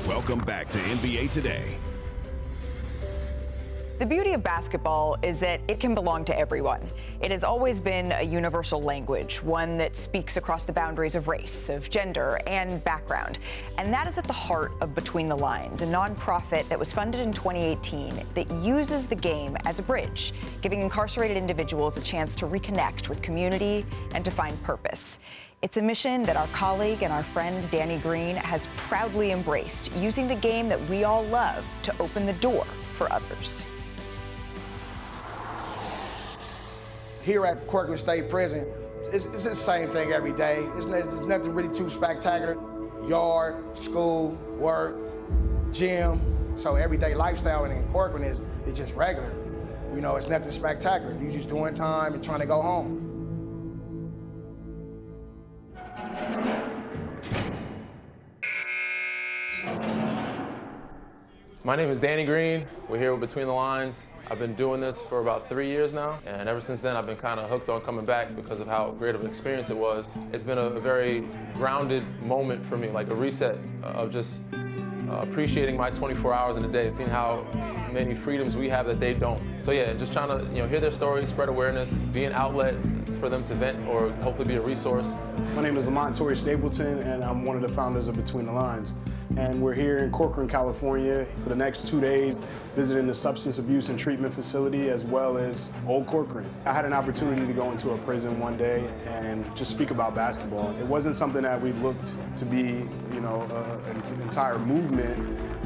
Welcome back to NBA Today. The beauty of basketball is that it can belong to everyone. It has always been a universal language, one that speaks across the boundaries of race, of gender, and background. And that is at the heart of Between the Lines, a nonprofit that was funded in 2018 that uses the game as a bridge, giving incarcerated individuals a chance to reconnect with community and to find purpose. It's a mission that our colleague and our friend Danny Green has proudly embraced, using the game that we all love to open the door for others. Here at Corcoran State Prison, it's the same thing every day. There's nothing really too spectacular. Yard, school, work, gym. So everyday lifestyle in Corcoran is just regular. You know, it's nothing spectacular. You're just doing time and trying to go home. My name is Danny Green. We're here with Between the Lines. I've been doing this for about 3 years now, and ever since then I've been kind of hooked on coming back because of how great of an experience it was. It's been a very grounded moment for me, like a reset of just appreciating my 24 hours in a day, seeing how many freedoms we have that they don't. So yeah, just trying to hear their stories, spread awareness, be an outlet for them to vent or hopefully be a resource. My name is Lamont Torrey Stapleton, and I'm one of the founders of Between the Lines. And we're here in Corcoran, California for the next 2 days, visiting the substance abuse and treatment facility as well as Old Corcoran. I had an opportunity to go into a prison one day and just speak about basketball. It wasn't something that we looked to be, an entire movement.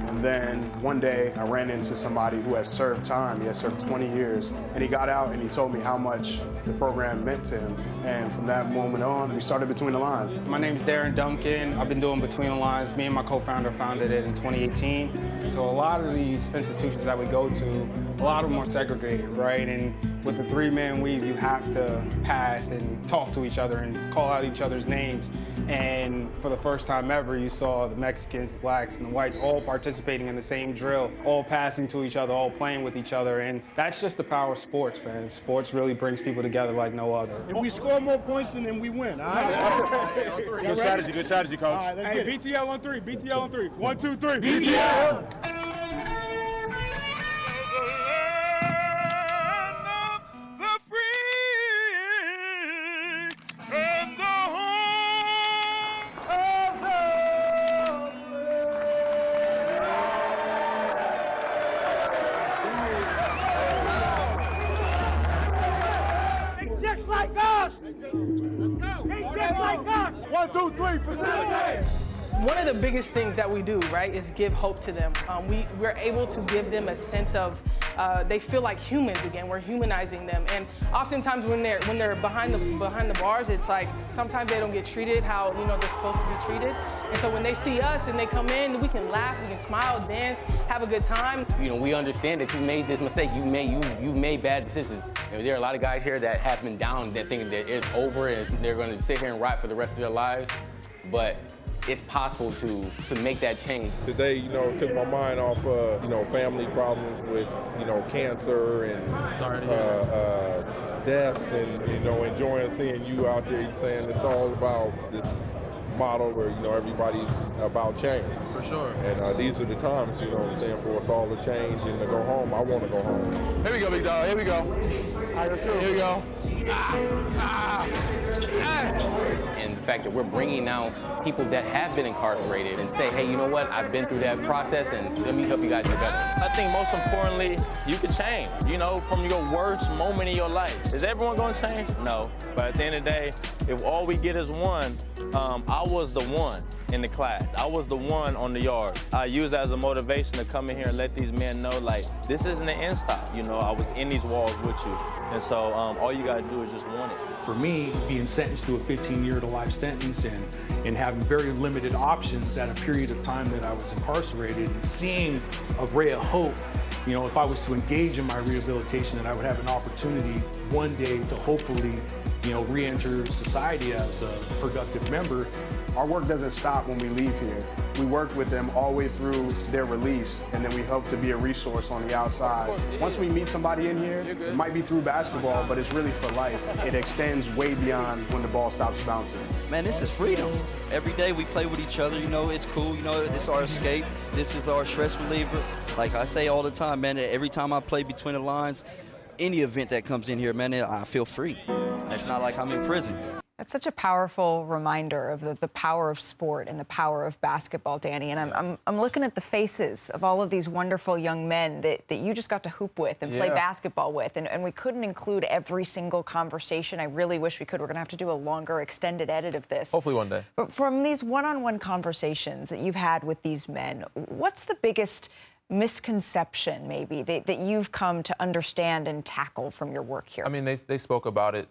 And then one day I ran into somebody who had served time. He had served 20 years, and he got out and he told me how much the program meant to him. And from that moment on, we started Between the Lines. My name is Darren Duncan. I've been doing Between the Lines. Me and my co-founder founded it in 2018. So a lot of these institutions that we go to, a lot of them are segregated, right? And with the three-man weave, you have to pass and talk to each other and call out each other's names. And for the first time ever, you saw the Mexicans, the blacks, and the whites all participating in the same drill, all passing to each other, all playing with each other. And that's just the power of sports, man. Sports really brings people together like no other. If we score more points, then we win, all right? Good strategy, coach. All right, let's get it. BTL on three, BTL on three. 1, 2, 3. BTL! Just like us! Just like us! 1, 2, 3, facilitate! One of the biggest things that we do, right, is give hope to them. We're able to give them a sense of they feel like humans again. We're humanizing them, and oftentimes when they're behind the bars, it's like sometimes they don't get treated how they're supposed to be treated. And so when they see us and they come in, we can laugh, we can smile, dance, have a good time. We understand that you made this mistake. You made bad decisions. There are a lot of guys here that have been down, that think that it's over and they're going to sit here and rot for the rest of their lives. But it's possible to make that change. Today, took my mind off, family problems with, cancer and deaths, and enjoying seeing you out there. Saying it's all about this model where everybody's about change. For sure. And these are the times, for us all to change and to go home. I want to go home. Here we go, big dog. Here we go. All right, Here we go. And the fact that we're bringing out people that have been incarcerated and say, hey, you know what? I've been through that process, and let me help you guys get better. I think most importantly, you can change, from your worst moment in your life. Is everyone going to change? No. But at the end of the day, if all we get is one, I was the one in the class. I was the one on the yard. I use that as a motivation to come in here and let these men know, this isn't the end stop. I was in these walls with you. And so all you got to do is just want it. For me, being sentenced to a 15-year to life sentence and having very limited options at a period of time that I was incarcerated, and seeing a ray of hope, if I was to engage in my rehabilitation, that I would have an opportunity one day to hopefully, re-enter society as a productive member. Our work doesn't stop when we leave here. We work work with them all the way through their release, and then we hope to be a resource on the outside. Once we meet somebody in here, it might be through basketball, but it's really for life. It extends way beyond when the ball stops bouncing. Man, this is freedom. Every day we play with each other, you know, it's cool, you know, it's our escape. This is our stress reliever. Like I say all the time, man, every time I play between the lines, any event that comes in here, man, I feel free. It's not like I'm in prison. That's such a powerful reminder of the power of sport and the power of basketball, Danny. And I'm looking at the faces of all of these wonderful young men that you just got to hoop with and play basketball with. And we couldn't include every single conversation. I really wish we could. We're going to have to do a longer, extended edit of this. Hopefully one day. But from these one-on-one conversations that you've had with these men, what's the biggest misconception maybe that you've come to understand and tackle from your work here? I mean, they spoke about it,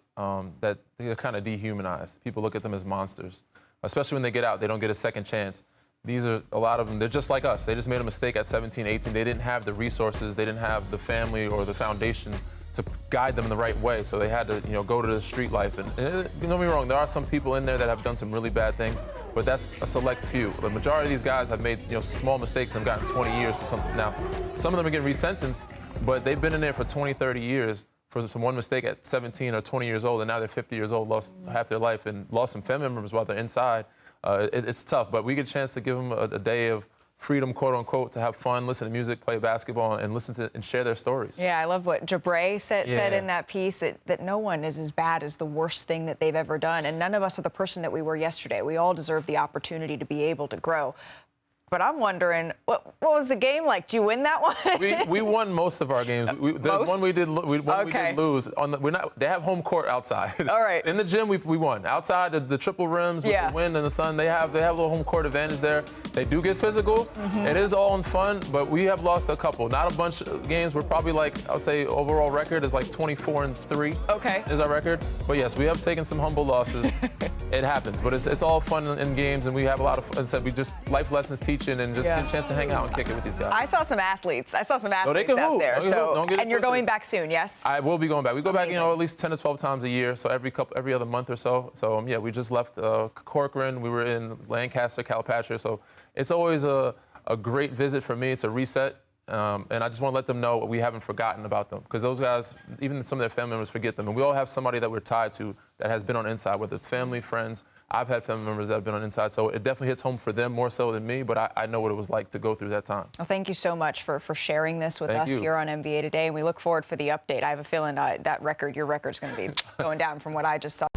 that they're kind of dehumanized. People look at them as monsters, especially when they get out. They don't get a second chance. These are, a lot of them, they're just like us. They just made a mistake at 17, 18. They didn't have the resources. They didn't have the family or the foundation to guide them in the right way. So they had to, go to the street life. And don't get me wrong, there are some people in there that have done some really bad things, but that's a select few. The majority of these guys have made, small mistakes and gotten 20 years for something. Now, some of them are getting resentenced, but they've been in there for 20, 30 years for some one mistake at 17 or 20 years old, and now they're 50 years old, lost half their life, and lost some family members while they're inside. It's tough, but we get a chance to give them a day of freedom, quote unquote, to have fun, listen to music, play basketball, and listen to and share their stories. Yeah, I love what Jabray said in that piece, that no one is as bad as the worst thing that they've ever done. And none of us are the person that we were yesterday. We all deserve the opportunity to be able to grow. But I'm wondering, what was the game like? Did you win that one? We won most of our games. There's one we did lose. They have home court outside. All right. In the gym, we won. Outside, the triple rims with the wind and the sun, they have a little home court advantage there. They do get physical. It is all in fun, but we have lost a couple. Not a bunch of games. We're probably I would say overall record is like 24-3. Okay. Is our record. But yes, we have taken some humble losses. It happens, but it's all fun in games, and we have a lot of fun. We just life lessons teaching and just get a chance to hang out and kick it with these guys. I saw some athletes. They can out hoop. there. And you're going twisted. back soon, yes? I will be going back. We go back, at least 10 to 12 times a year, so every other month or so. So we just left Corcoran. We were in Lancaster, Calipatria. So it's always a great visit for me. It's a reset. And I just want to let them know we haven't forgotten about them, because those guys, even some of their family members, forget them. And we all have somebody that we're tied to that has been on inside, whether it's family, friends. I've had family members that have been on inside, so it definitely hits home for them more so than me, but I know what it was like to go through that time. Well, thank you so much for sharing this with us here on NBA Today, and we look forward for the update. I have a feeling that your record's going to be going down from what I just saw.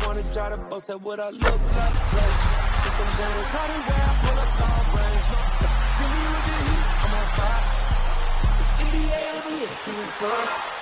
NBA,